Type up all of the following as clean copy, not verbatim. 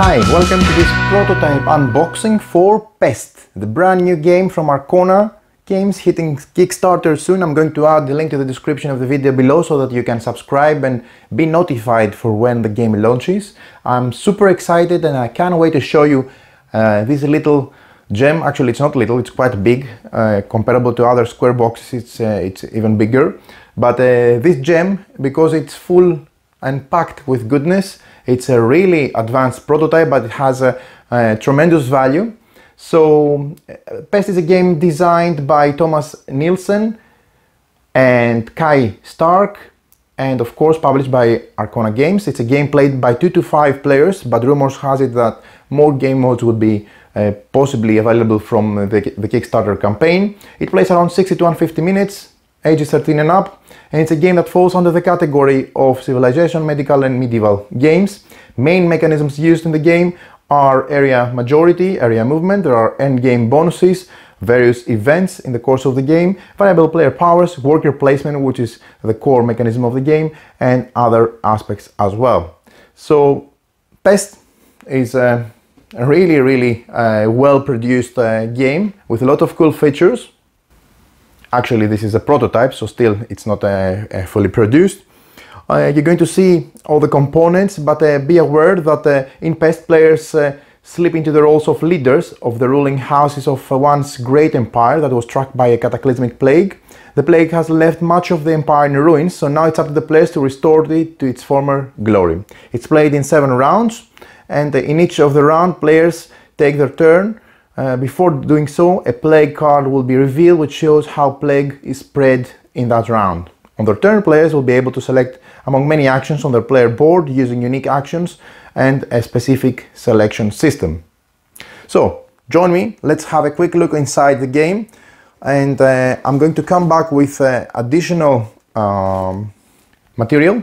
Hi, welcome to this prototype unboxing for Pest, the brand new game from Arcona Games, hitting Kickstarter soon. I'm going to add the link to the description of the video below so that you can subscribe and be notified for when the game launches. I'm super excited and I can't wait to show you this little gem. Actually, it's not little, it's quite big. Comparable to other square boxes, it's even bigger. But this gem, because it's full and packed with goodness, it's a really advanced prototype, but it has a tremendous value. So Pest is a game designed by Thomas Nielsen and Kai Stark, and of course published by Arcona Games. It's a game played by 2 to 5 players, but rumors has it that more game modes would be possibly available from the Kickstarter campaign. It plays around 60 to 150 minutes, ages 13 and up, and it's a game that falls under the category of civilization, medical and medieval games. Main mechanisms used in the game are area majority, area movement, there are endgame bonuses, various events in the course of the game, variable player powers, worker placement, which is the core mechanism of the game, and other aspects as well. So Pest is a really well-produced game with a lot of cool features. Actually, this is a prototype, so still it's not fully produced. You're going to see all the components, but be aware that in Pest, players slip into the roles of leaders of the ruling houses of once great empire that was struck by a cataclysmic plague. The plague has left much of the empire in ruins, so now it's up to the players to restore it to its former glory. It's played in 7 rounds, and in each of the rounds, players take their turn. Before doing so, a plague card will be revealed, which shows how plague is spread in that round. On their turn, players will be able to select among many actions on their player board using unique actions and a specific selection system. So, join me, let's have a quick look inside the game, and I'm going to come back with additional material.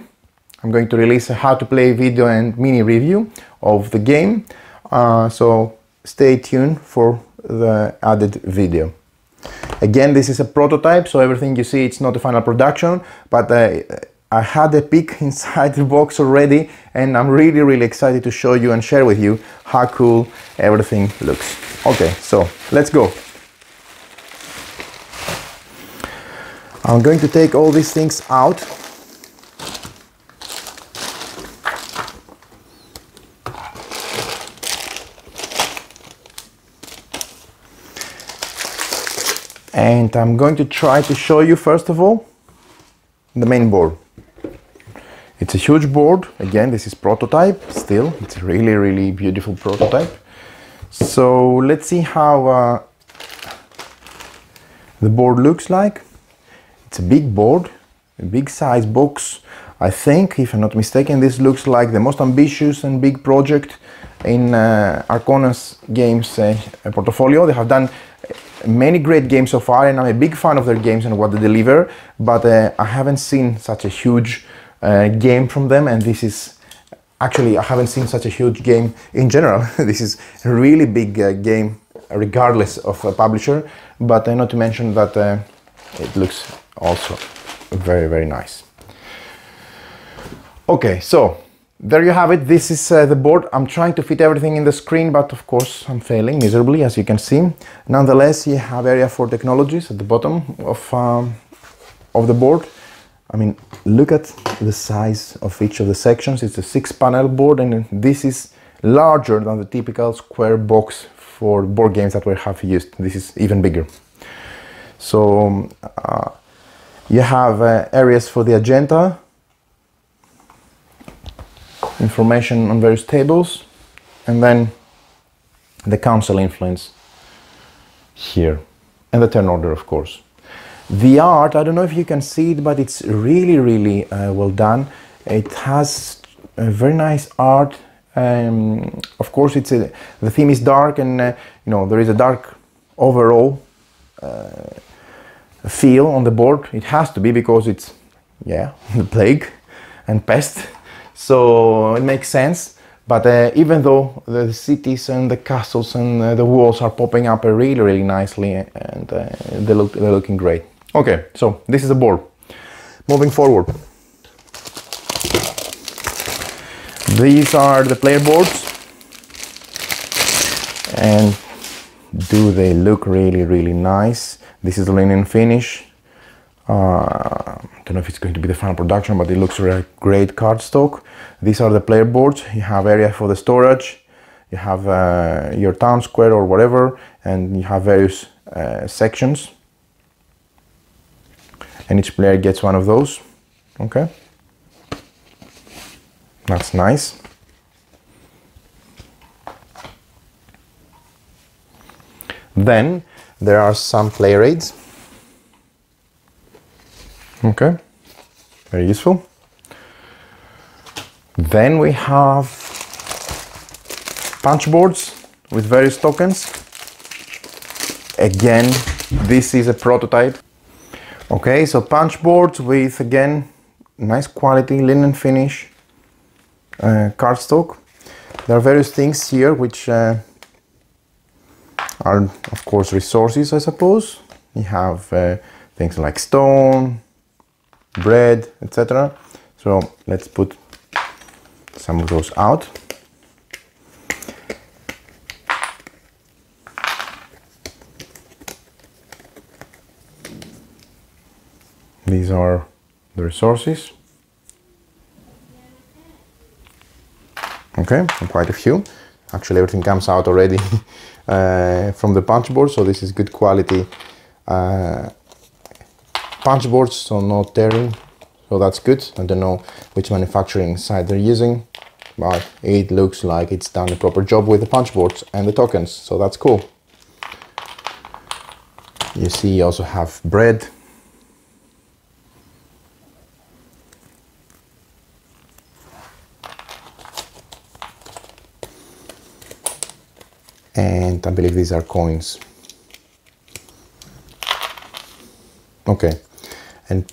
I'm going to release a how to play video and mini review of the game, so stay tuned for the added video. Again, this is a prototype, so everything you see, it's not a final production, but I had a peek inside the box already, and I'm really excited to show you and share with you how cool everything looks. Okay, so let's go. I'm going to take all these things out. And I'm going to try to show you first of all the main board. It's a huge board. Again, this is prototype still. It's a really beautiful prototype. So let's see how the board looks like. It's a big board, a big size box. I think, if I'm not mistaken, this looks like the most ambitious and big project in Arcona's games portfolio. They have done many great games so far, and I'm a big fan of their games and what they deliver, but I haven't seen such a huge game from them, and this is actually, I haven't seen such a huge game in general. This is a really big game regardless of a publisher, but not to mention that it looks also very nice. Okay, so there you have it. This is the board. I'm trying to fit everything in the screen, but of course I'm failing miserably, as you can see. Nonetheless, you have area for technologies at the bottom of the board. I mean, look at the size of each of the sections. It's a 6-panel board, and this is larger than the typical square box for board games that we have used. This is even bigger. So you have areas for the agenda, information on various tables, and then the council influence here, and the turn order, of course. The art, I don't know if you can see it, but it's really well done. It has a very nice art. Of course, the theme is dark, and you know, there is a dark overall feel on the board. It has to be, because it's, yeah, the plague and pest. So it makes sense, but even though the cities and the castles and the walls are popping up really nicely, and they're looking great. Okay, so this is the board. Moving forward, these are the player boards. And do they look really, really nice? This is the linen finish. Don't know if it's going to be the final production, but it looks like great cardstock. These are the player boards. You have area for the storage. You have your town square or whatever, and you have various sections. And each player gets one of those. Okay, that's nice. Then there are some play aids. Okay, very useful. Then we have punch boards with various tokens. Again, this is a prototype. Okay, so punch boards with, again, nice quality linen finish cardstock. There are various things here which are of course resources, I suppose. You have things like stone, bread, etc. So let's put some of those out. These are the resources. Okay, quite a few. Actually, everything comes out already from the punch board, so this is good quality punch boards, so no tearing, so that's good. I don't know which manufacturing site they're using, but it looks like it's done a proper job with the punch boards and the tokens, so that's cool. You see, you also have bread. And I believe these are coins. Okay, and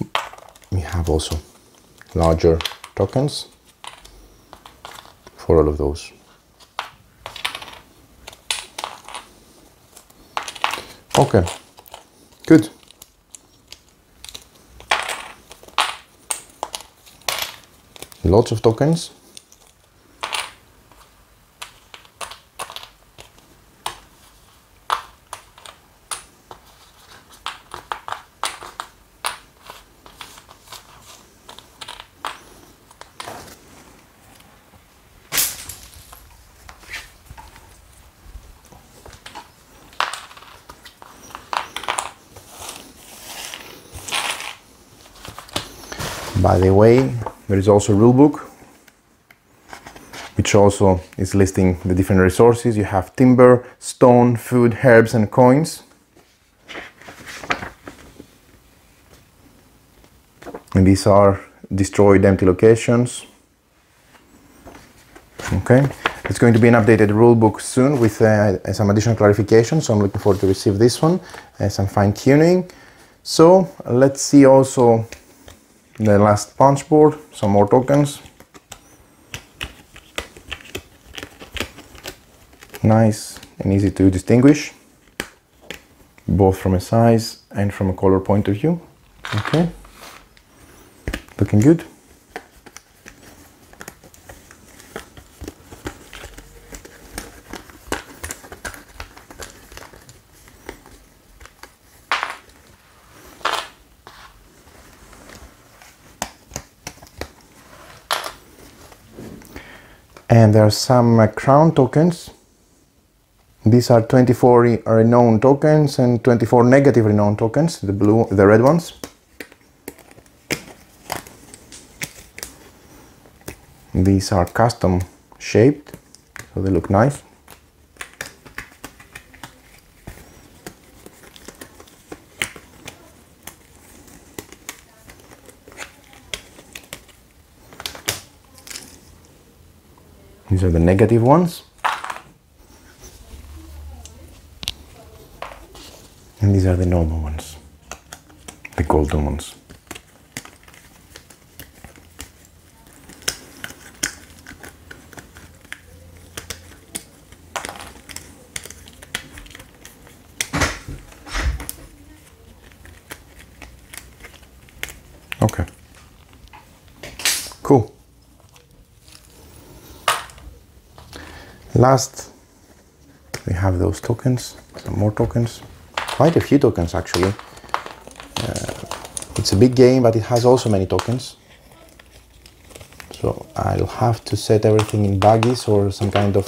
we have also larger tokens for all of those. Okay, good. Lots of tokens. By the way, there is also a rulebook, which also is listing the different resources. You have timber, stone, food, herbs, and coins. And these are destroyed empty locations. Okay, it's going to be an updated rulebook soon with some additional clarification, so I'm looking forward to receive this one, some fine-tuning. So let's see also the last punch board, some more tokens. Nice and easy to distinguish, both from a size and from a color point of view. Okay, looking good. And there are some crown tokens. These are 24 renown tokens and 24 negative renown tokens, the red ones. These are custom shaped, so they look nice. These are the negative ones. And these are the normal ones, the golden ones. Okay, cool. we have those tokens, some more tokens, quite a few tokens actually. It's a big game, but it has also many tokens. So I'll have to set everything in baggies or some kind of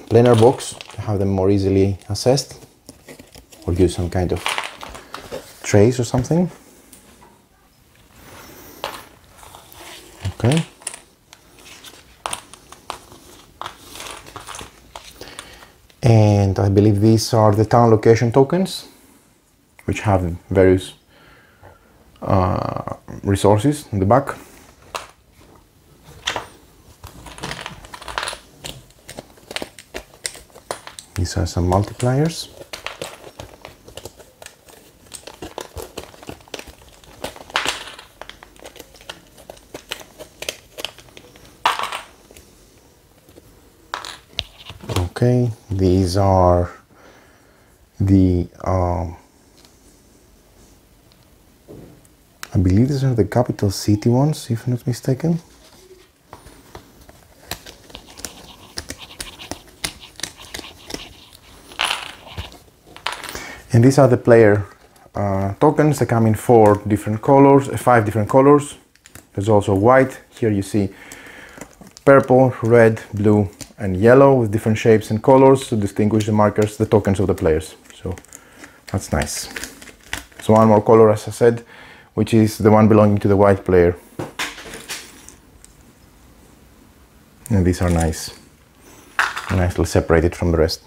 planar box to have them more easily assessed, or use some kind of trays or something. Okay. And I believe these are the town location tokens, which have various resources in the back. These are some multipliers. Okay, these are the I believe these are the capital city ones, if I'm not mistaken. And these are the player tokens. They come in 5 different colors. There's also white. Here you see purple, red, blue, and yellow with different shapes and colors to distinguish the markers, the tokens of the players. So that's nice. So one more color, as I said, which is the one belonging to the white player. And these are nice, nicely separated from the rest.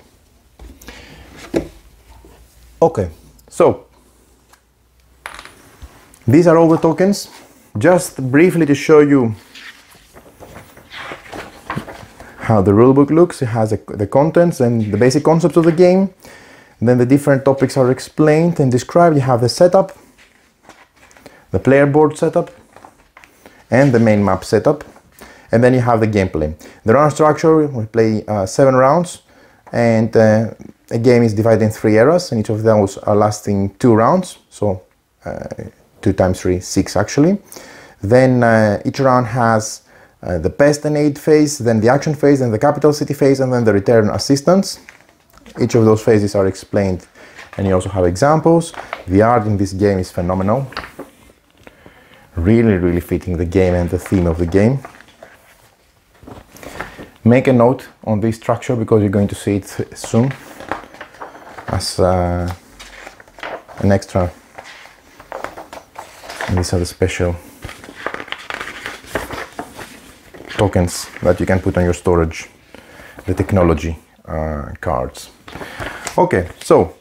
Okay, so these are all the tokens. Just briefly to show you how the rulebook looks. It has the contents and the basic concepts of the game. And then the different topics are explained and described. You have the setup, the player board setup, and the main map setup. And then you have the gameplay. The round structure, we play 7 rounds, and a game is divided in 3 eras, and each of those are lasting 2 rounds. So 2 times 3, 6 actually. Then each round has the Pest and Aid phase, then the action phase, then the capital city phase, and then the return assistance. Each of those phases are explained, and you also have examples. The art in this game is phenomenal. Really, really fitting the game and the theme of the game. Make a note on this structure because you're going to see it soon as an extra. And these are the special tokens that you can put on your storage, the technology cards. Okay, so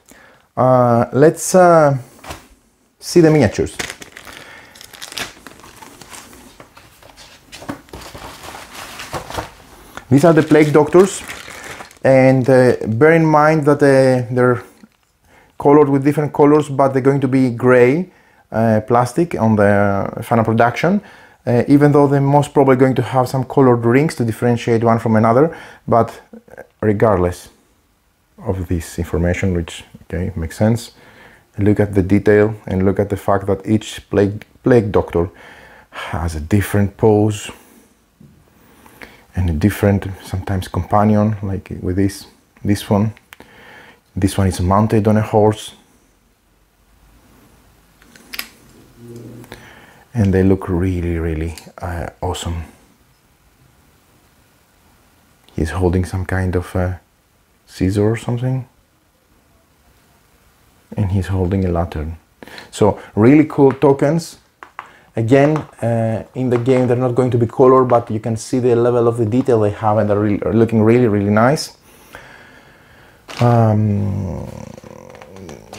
let's see the miniatures. These are the plague doctors, and bear in mind that they're colored with different colors, but they're going to be gray plastic on the final production. Even though they're most probably going to have some colored rings to differentiate one from another, but regardless of this information, which okay makes sense, look at the detail and look at the fact that each plague doctor has a different pose and a different sometimes companion, like with this one. This one is mounted on a horse. And they look really, really awesome. He's holding some kind of scissor or something. And he's holding a lantern. So really cool tokens. Again, in the game they're not going to be colored, but you can see the level of the detail they have, and they're looking really, really nice.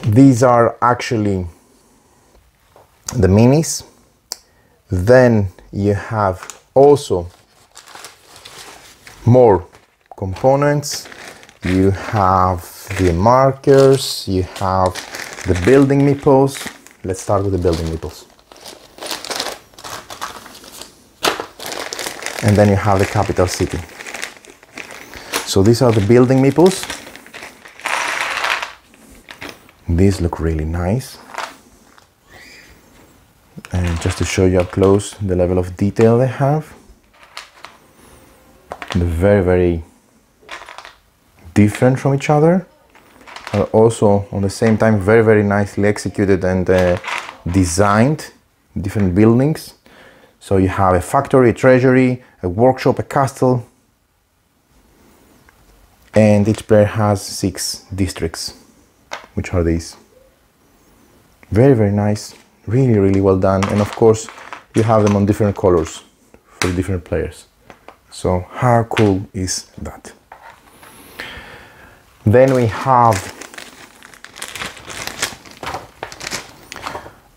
These are actually the minis. Then you have also more components. You have the markers, you have the building meeples. Let's start with the building meeples. And then you have the capital city. So these are the building meeples. These look really nice. And just to show you up close the level of detail they have. They're very, very different from each other, but also on the same time very, very nicely executed and designed. Different buildings. So you have a factory, a treasury, a workshop, a castle, and each player has 6 districts, which are these. Very, very nice, really, really well done. And of course you have them on different colors for different players. So how cool is that? Then we have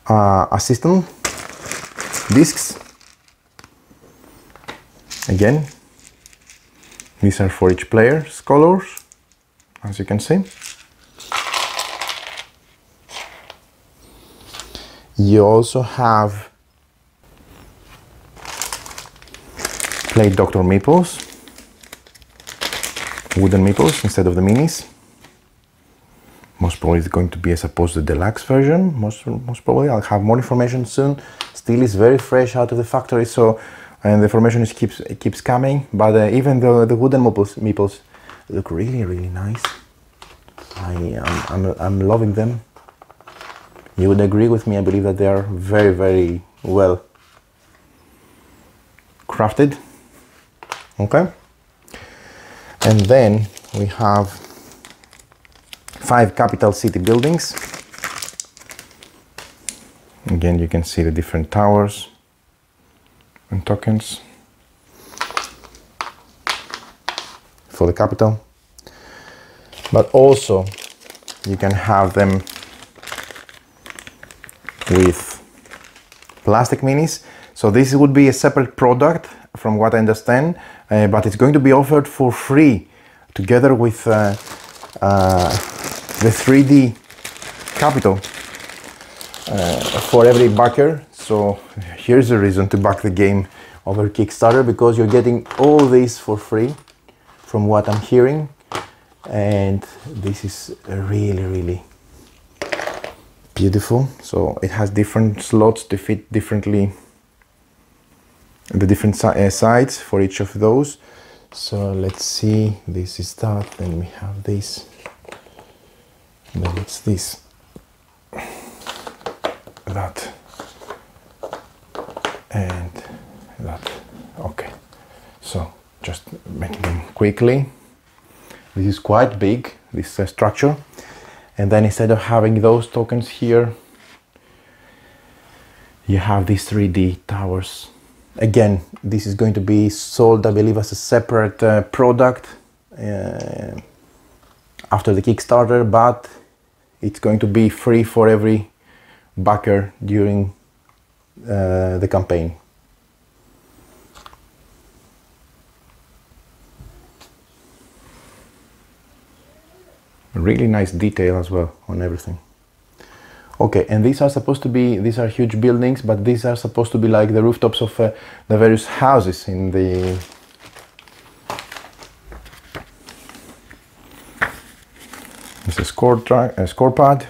a system discs. Again, these are for each player's colors, as you can see. You also have plate Dr. Meeples, wooden meeples instead of the minis. Most probably it's going to be, I suppose, the deluxe version. Most probably I'll have more information soon. Still is very fresh out of the factory, so and the information keeps coming. But even though the wooden meeples look really, really nice, I'm loving them. You would agree with me. I believe that they are very, very well crafted. Okay, and then we have 5 capital city buildings. Again, you can see the different towers and tokens for the capital, but also you can have them with plastic minis. So this would be a separate product from what I understand, but it's going to be offered for free together with the 3D capital for every backer. So here's the reason to back the game over Kickstarter, because you're getting all this for free from what I'm hearing, and this is really, really beautiful. So it has different slots to fit differently the different sides for each of those. So let's see, this is that, then we have this, then it's this, that, and that. Okay, so just making them quickly. This is quite big, this structure, and then instead of having those tokens here, you have these 3D towers. Again, this is going to be sold, I believe, as a separate product after the Kickstarter, but it's going to be free for every backer during the campaign. Really nice detail as well on everything. Okay, and these are supposed to be, these are huge buildings, but these are supposed to be like the rooftops of the various houses in the... It's a score pad.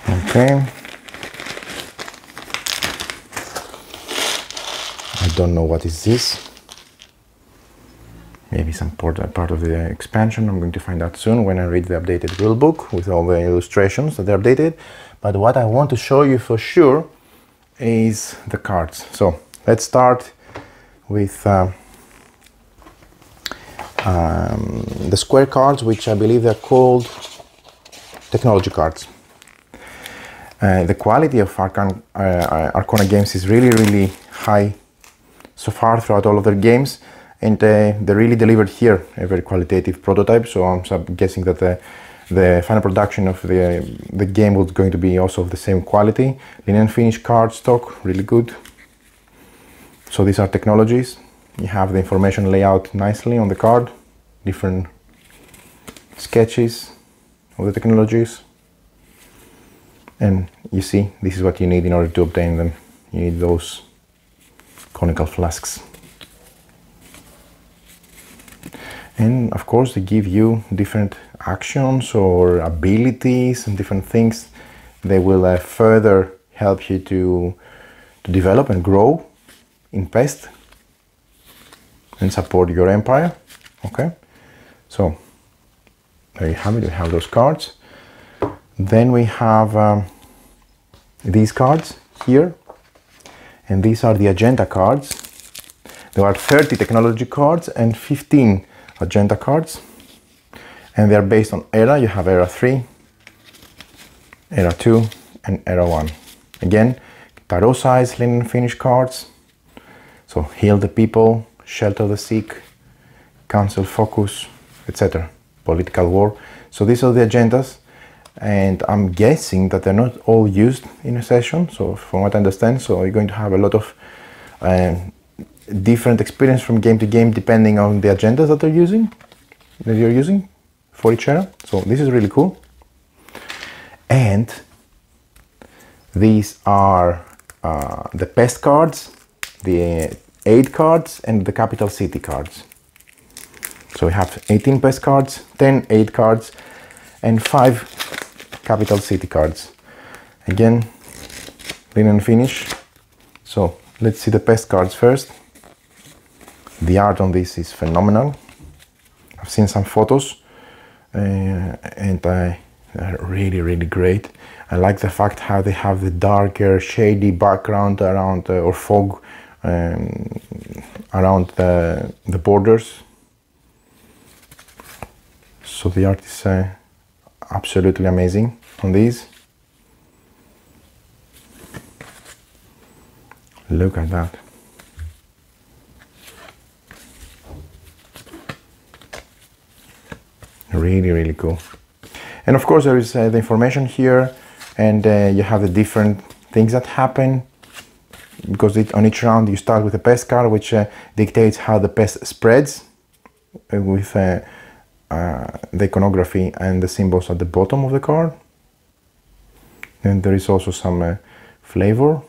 Okay. I don't know what is this. Maybe some part of the expansion. I'm going to find out soon when I read the updated rulebook with all the illustrations that are updated. But what I want to show you for sure is the cards. So let's start with the square cards, which I believe they're called technology cards. The quality of Arcona games is really, really high so far throughout all of their games. And they really delivered here a very qualitative prototype, so I'm guessing that the final production of the game was going to be also of the same quality. Linen finish card stock, really good. So these are technologies. You have the information layout nicely on the card, different sketches of the technologies. And you see, this is what you need in order to obtain them. You need those conical flasks. And of course they give you different actions or abilities and different things. They will further help you to develop and grow in Pest. and support your empire. Okay, so there you have it. We have those cards. Then we have these cards here, and these are the agenda cards. There are 30 technology cards and 15 agenda cards, and they are based on era. You have era 3, era 2, and era 1. Again, tarot size linen finish cards. So heal the people, shelter the sick, council focus, etc. Political war. So these are the agendas, and I'm guessing that they're not all used in a session. So from what I understand, so you're going to have a lot of different experience from game to game depending on the agendas that you're using for each era. So this is really cool. And these are the Pest cards, the aid cards, and the capital city cards. So we have 18 Pest cards, 10 aid cards, and 5 capital city cards. Again, linen finish. So let's see the Pest cards first. The art on this is phenomenal. I've seen some photos and they're really great. I like the fact how they have the darker, shady background around or fog around the borders. So the art is absolutely amazing on these. Look at that. Really cool. And of course there is the information here, and you have the different things that happen, because on each round you start with a pest card, which dictates how the pest spreads with the iconography and the symbols at the bottom of the card. And there is also some flavor.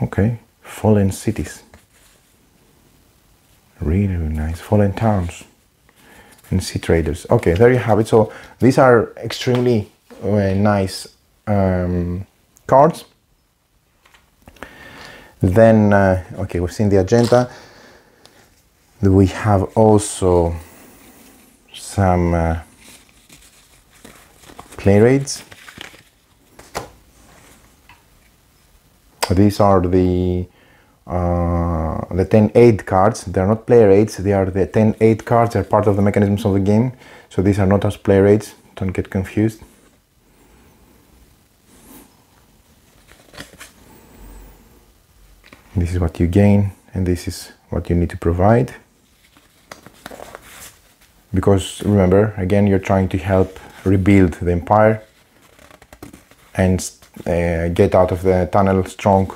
Okay, fallen cities. Really nice. Fallen towns and sea traders. Okay, there you have it. So these are extremely nice cards. Then, okay, we've seen the agenda. We have also some play rates. These are the 10 aid cards. They are not player aids, they are the 10 aid cards. They are part of the mechanisms of the game. So these are not as player aids, don't get confused. This is what you gain, and this is what you need to provide. Because remember, again, you're trying to help rebuild the empire and get out of the tunnel strong,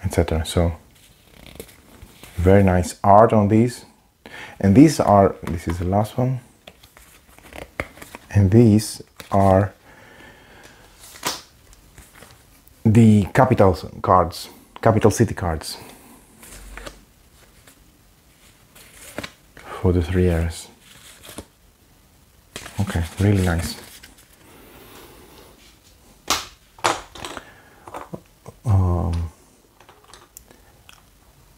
etc. So very nice art on these. And these are, this is the last one, and these are the capital cards, capital city cards for the 3 areas. Okay, really nice.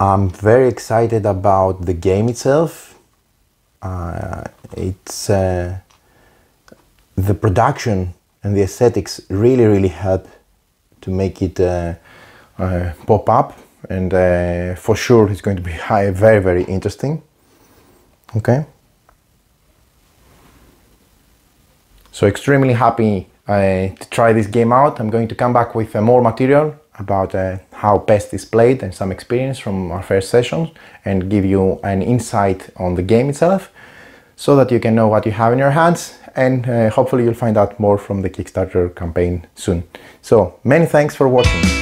I'm very excited about the game itself. It's the production and the aesthetics really help to make it pop up, and for sure it's going to be very interesting. Okay, so extremely happy to try this game out. I'm going to come back with more material about how Pest is played and some experience from our first sessions, and give you an insight on the game itself, so that you can know what you have in your hands, and hopefully you'll find out more from the Kickstarter campaign soon. So many thanks for watching.